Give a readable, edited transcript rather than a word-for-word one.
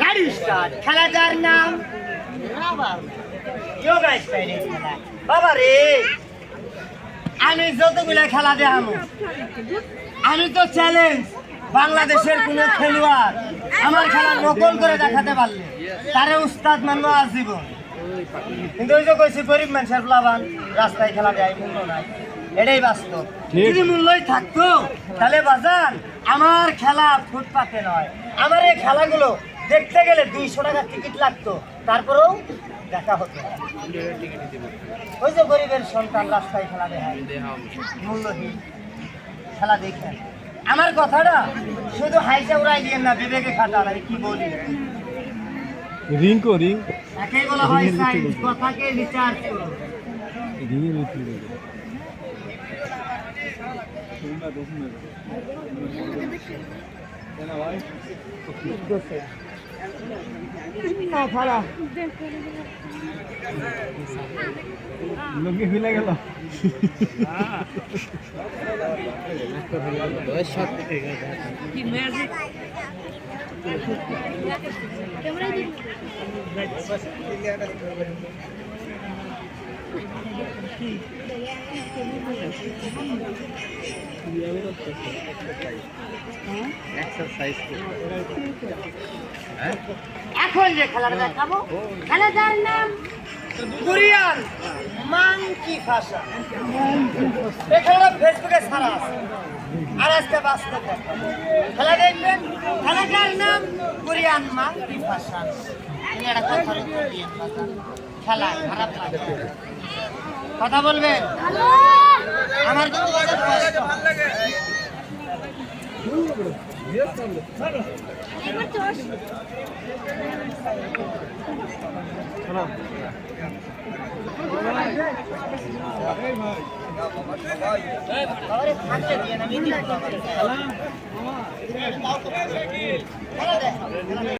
লাড়ি স্টার খেলাটার নাম রাবার যোগা স্টাইলের খেলা। বাবা রে, আমি যতগুলা খেলা দেখাবো, আমি তো চ্যালেঞ্জ বাংলাদেশের কোন খেলোয়াড় আমার খেলা নকল করে দেখাতে পারলে তারে উস্তাদ মানবো আজীবন। কিন্তু ওই যে কইছি গরিব মানুষের প্লাবান রাস্তায় খেলা দেয়, মূল্য নাই, এটাই বাস্তব। যদি মূল্যই থাকতো তাহলে বাজান আমার খেলা ফুটপাতে নয়, আমার এই খেলাগুলো দেখতে গেলে 200 টাকার টিকিট লাগতো, তারপরেও দেখা হতো। ওই যে গরিবের সন্তান রাস্তায় খেলা দেখায়, মূল্যহীন খেলা দেখেন। আমার কথাটা শুধু হাইসা উড়াই দিয়েন না, বিবেকে খাটান। আমি কি বলি, রিং কো রিং একেই বলা হয় সাইন্স, কথাকে রিচার্জ করুন। লুঙ্গি খুলে গেল। কি ম্যাজিক এখন যে খেলাটা দেখাবো, খেলাটার নাম কোরিয়ান মাংকি ভাষা। এই খেলাটা ফেসবুকে ছাড়া আছে, আর আজকে বাস্তব দেখাবো। খেলা দেখবেন, খেলাটার নাম কোরিয়ান মাংকি ভাষা। এটা কথার কোরিয়ান ভাষা খেলা খারাপ লাগে, কথা বলবেন। আমার কিন্তু অনেক কষ্ট। থাকতে দিয়ে না